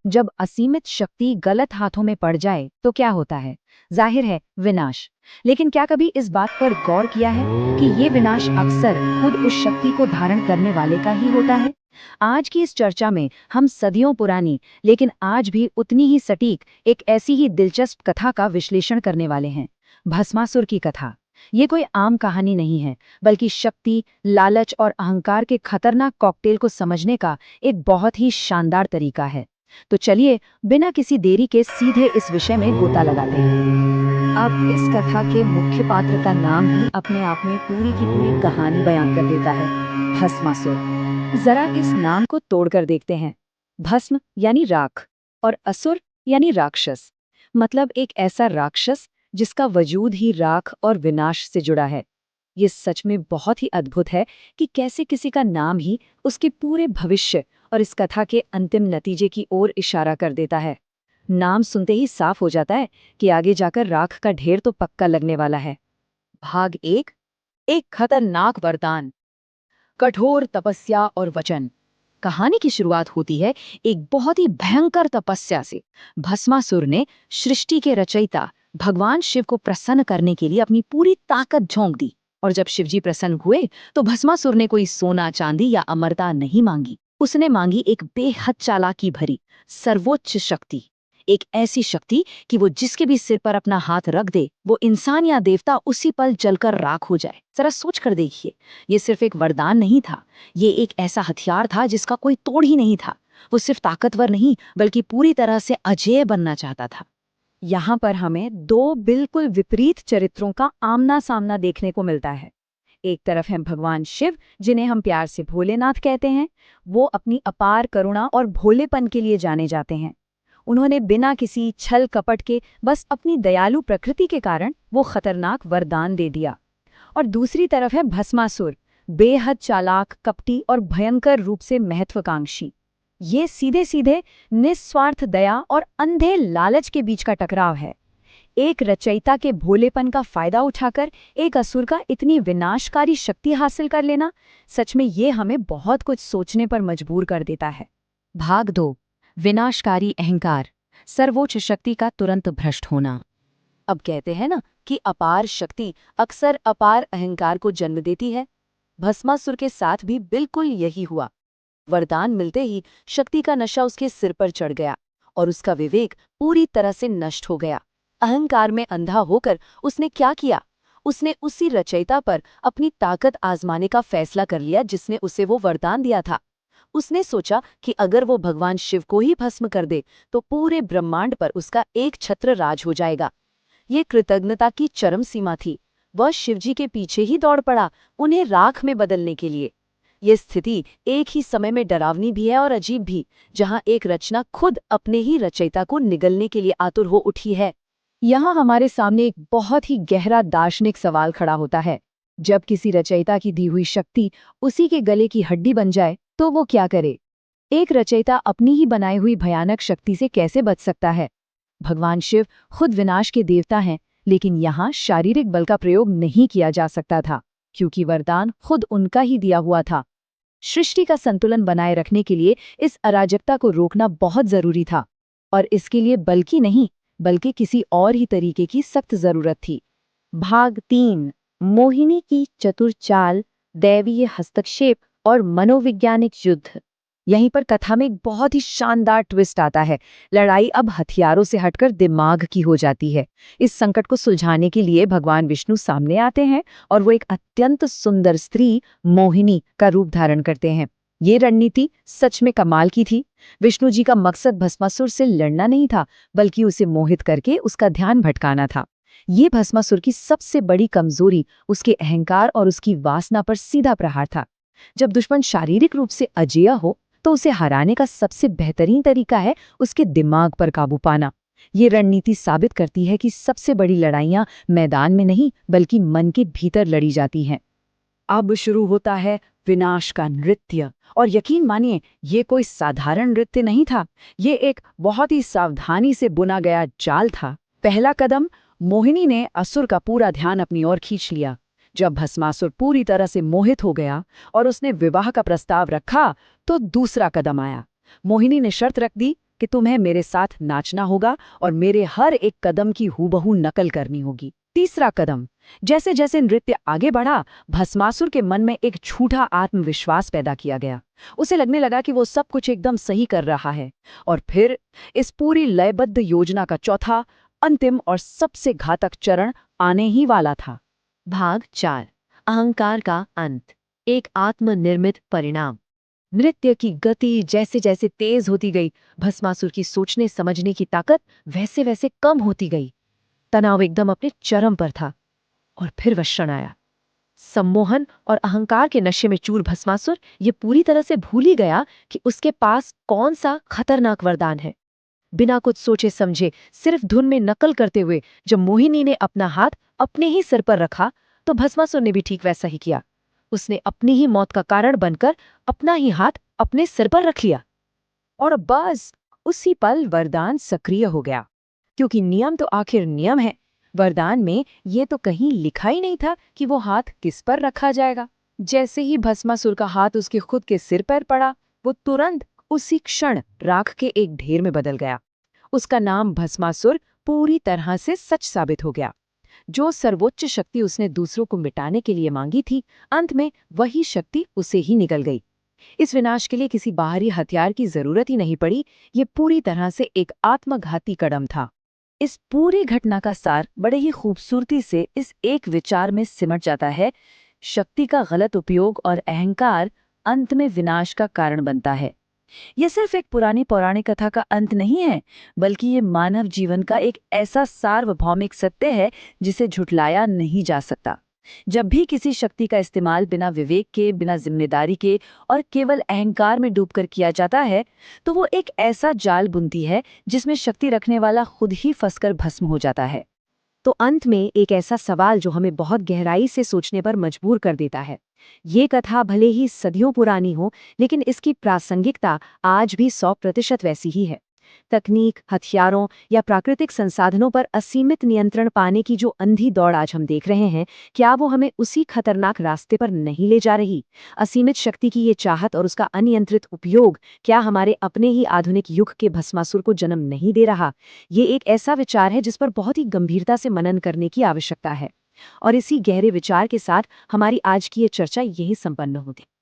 जब असीमित शक्ति गलत हाथों में पड़ जाए तो क्या होता है? जाहिर है, विनाश। लेकिन क्या कभी इस बात पर गौर किया है कि ये विनाश अक्सर खुद उस शक्ति को धारण करने वाले का ही होता है? आज की इस चर्चा में हम सदियों पुरानी लेकिन आज भी उतनी ही सटीक एक ऐसी ही दिलचस्प कथा का विश्लेषण करने वाले हैं, भस्मासुर की कथा। ये कोई आम कहानी नहीं है, बल्कि शक्ति, लालच और अहंकार के खतरनाक कॉकटेल को समझने का एक बहुत ही शानदार तरीका है। तो चलिए, बिना किसी देरी के सीधे इस विषय में गोता लगाते हैं। अब इस कथा के मुख्य पात्र का नाम ही अपने आप में पूरी की पूरी कहानी बयान कर देता है, भस्मासुर। जरा इस नाम को तोड़कर देखते हैं। भस्म यानी राख और असुर यानी राक्षस। मतलब एक ऐसा राक्षस जिसका वजूद ही राख और विनाश से जुड़ा है। ये सच में बहुत ही अद्भुत है कि कैसे किसी का नाम ही उसके पूरे भविष्य और इस कथा के अंतिम नतीजे की ओर इशारा कर देता है। नाम सुनते ही साफ हो जाता है कि आगे जाकर राख का ढेर तो पक्का लगने वाला है। भाग एक खतरनाक वरदान। कठोर तपस्या और वचन। कहानी की शुरुआत होती है एक बहुत ही भयंकर तपस्या से। भस्मासुर ने सृष्टि के रचयिता भगवान शिव को प्रसन्न करने के लिए अपनी पूरी ताकत झोंक दी। और जब शिवजी प्रसन्न हुए तो भस्मासुर ने कोई सोना, चांदी या अमरता नहीं मांगी। उसने मांगी एक बेहद चालाकी भरी सर्वोच्च शक्ति। एक ऐसी शक्ति कि वो जिसके भी सिर पर अपना हाथ रख दे, वो इंसान या देवता उसी पल जलकर राख हो जाए। जरा सोच कर देखिए, ये सिर्फ एक वरदान नहीं था, ये एक ऐसा हथियार था जिसका कोई तोड़ ही नहीं था। वो सिर्फ ताकतवर नहीं, बल्कि पूरी तरह से अजेय बनना चाहता था। यहाँ पर हमें दो बिल्कुल विपरीत चरित्रों का आमना सामना देखने को मिलता है। एक तरफ है भगवान शिव, जिन्हें हम प्यार से भोलेनाथ कहते हैं। वो अपनी अपार करुणा और भोलेपन के लिए जाने जाते हैं। उन्होंने बिना किसी छल कपट के, बस अपनी दयालु प्रकृति के कारण वो खतरनाक वरदान दे दिया। और दूसरी तरफ है भस्मासुर, बेहद चालाक, कपटी और भयंकर रूप से महत्वाकांक्षी। ये सीधे सीधे निस्वार्थ दया और अंधे लालच के बीच का टकराव है। एक रचयिता के भोलेपन का फायदा उठाकर एक असुर का इतनी विनाशकारी शक्ति हासिल कर लेना, सच में ये हमें बहुत कुछ सोचने पर मजबूर कर देता है। भाग 2, विनाशकारी अहंकार, सर्वोच्च शक्ति का तुरंत भ्रष्ट होना। अब कहते हैं ना कि अपार शक्ति अक्सर अपार अहंकार को जन्म देती है। भस्मासुर के साथ भी बिल्कुल यही हुआ। वरदान मिलते ही शक्ति का नशा उसके सिर पर चढ़ गया और उसका विवेक पूरी तरह से नष्ट हो गया। अहंकार में अंधा होकर उसने क्या किया? उसने उसी रचयिता पर अपनी ताकत आजमाने का फैसला कर लिया जिसने उसे वो वरदान दिया था। उसने सोचा कि अगर वो भगवान शिव को ही भस्म कर दे तो पूरे ब्रह्मांड पर उसका एक छत्र राज हो जाएगा। ये कृतज्ञता की चरम सीमा थी। वह शिवजी के पीछे ही दौड़ पड़ा, उन्हें राख में बदलने के लिए। ये स्थिति एक ही समय में डरावनी भी है और अजीब भी, जहां एक रचना खुद अपने ही रचयिता को निगलने के लिए आतुर हो उठी है। यहाँ हमारे सामने एक बहुत ही गहरा दार्शनिक सवाल खड़ा होता है। जब किसी रचयिता की दी हुई शक्ति उसी के गले की हड्डी बन जाए तो वो क्या करे? एक रचयिता अपनी ही बनाई हुई भयानक शक्ति से कैसे बच सकता है? भगवान शिव खुद विनाश के देवता हैं, लेकिन यहाँ शारीरिक बल का प्रयोग नहीं किया जा सकता था, क्योंकि वरदान खुद उनका ही दिया हुआ था। सृष्टि का संतुलन बनाए रखने के लिए इस अराजकता को रोकना बहुत जरूरी था, और इसके लिए बल की नहीं, बल्कि किसी और ही तरीके की सख्त जरूरत थी। भाग 3, मोहिनी की चतुर चाल, दैवीय हस्तक्षेप और मनोवैज्ञानिक युद्ध। यहीं पर कथा में एक बहुत ही शानदार ट्विस्ट आता है। लड़ाई अब हथियारों से हटकर दिमाग की हो जाती है। इस संकट को सुलझाने के लिए भगवान विष्णु सामने आते हैं और वो एक अत्यंत सुंदर स्त्री मोहिनी का रूप धारण करते हैं। ये रणनीति सच में कमाल की थी। विष्णु जी का मकसद भस्मासुर से लड़ना नहीं था, बल्कि उसे मोहित करके उसका ध्यान भटकाना था। ये भस्मासुर की सबसे बड़ी कमजोरी उसके अहंकार और उसकी वासना पर सीधा प्रहार था। जब दुश्मन शारीरिक रूप से अजेय हो तो उसे हराने का सबसे बेहतरीन तरीका है उसके दिमाग पर काबू पाना। ये रणनीति साबित करती है कि सबसे बड़ी लड़ाइयां मैदान में नहीं, बल्कि मन के भीतर लड़ी जाती हैं। अब शुरू होता है विनाश का नृत्य, और यकीन मानिए ये कोई साधारण नृत्य नहीं था। ये एक बहुत ही सावधानी से बुना गया जाल था। पहला कदम, मोहिनी ने असुर का पूरा ध्यान अपनी ओर खींच लिया। जब भस्मासुर पूरी तरह से मोहित हो गया और उसने विवाह का प्रस्ताव रखा, तो दूसरा कदम आया। मोहिनी ने शर्त रख दी, कि तुम्हें मेरे साथ नाचना होगा और मेरे हर एक कदम की हूबहू नकल करनी होगी। तीसरा कदम। जैसे जैसे नृत्य आगे बढ़ा, भस्मासुर के मन में एक झूठा आत्मविश्वास पैदा किया गया। उसे लगने लगा कि वो सब कुछ एकदम सही कर रहा है। और फिर इस पूरी लयबद्ध योजना का चौथा, अंतिम और सबसे घातक चरण आने ही वाला था। भाग 4। अहंकार का अंत, एक आत्मनिर्मित परिणाम। नृत्य की गति जैसे जैसे तेज होती गई, भस्मासुर की सोचने समझने की ताकत वैसे वैसे कम होती गई। तनाव एकदम अपने चरम पर था। और फिर वह क्षण आया। सम्मोहन और अहंकार के नशे में चूर भस्मासुर ये पूरी तरह से भूल ही गया कि उसके पास कौन सा खतरनाक वरदान है। बिना कुछ सोचे समझे, सिर्फ धुन में नकल करते हुए जब मोहिनी ने अपना हाथ अपने ही सिर पर रखा, तो भस्मासुर ने भी ठीक वैसा ही किया। उसने अपनी ही मौत का कारण बनकर अपना ही हाथ अपने सिर पर रख लिया। और बस उसी पल वरदान सक्रिय हो गया। क्योंकि नियम तो आखिर नियम है। वरदान में ये तो कहीं लिखा ही नहीं था कि वो हाथ किस पर रखा जाएगा। जैसे ही भस्मासुर का हाथ उसके खुद के सिर पर पड़ा, वो तुरंत उसी क्षण राख के एक ढेर में बदल गया। उसका नाम भस्मासुर पूरी तरह से सच साबित हो गया। जो सर्वोच्च शक्ति उसने दूसरों को मिटाने के लिए मांगी थी, अंत में वही शक्ति उसे ही निकल गई। इस विनाश के लिए किसी बाहरी हथियार की जरूरत ही नहीं पड़ी। ये पूरी तरह से एक आत्मघाती कदम था। इस पूरी घटना का सार बड़े ही खूबसूरती से इस एक विचार में सिमट जाता है। शक्ति का गलत उपयोग और अहंकार अंत में विनाश का कारण बनता है। यह सिर्फ एक पुरानी पौराणिक कथा का अंत नहीं है, बल्कि ये मानव जीवन का एक ऐसा सार्वभौमिक सत्य है जिसे झुठलाया नहीं जा सकता। जब भी किसी शक्ति का इस्तेमाल बिना विवेक के, बिना जिम्मेदारी के और केवल अहंकार में डूबकर किया जाता है, तो वो एक ऐसा जाल बुनती है जिसमें शक्ति रखने वाला खुद ही फंसकर भस्म हो जाता है। तो अंत में एक ऐसा सवाल जो हमें बहुत गहराई से सोचने पर मजबूर कर देता है। ये कथा भले ही सदियों पुरानी हो, लेकिन इसकी प्रासंगिकता आज भी 100% वैसी ही है। तकनीक, हथियारों या प्राकृतिक संसाधनों पर असीमित नियंत्रण पाने की जो अंधी दौड़ आज हम देख रहे हैं, क्या वो हमें उसी खतरनाक रास्ते पर नहीं ले जा रही? असीमित शक्ति की ये चाहत और उसका अनियंत्रित उपयोग क्या हमारे अपने ही आधुनिक युग के भस्मासुर को जन्म नहीं दे रहा? ये एक ऐसा विचार है जिस पर बहुत ही गंभीरता से मनन करने की आवश्यकता है। और इसी गहरे विचार के साथ हमारी आज की ये चर्चा यही संपन्न होती है।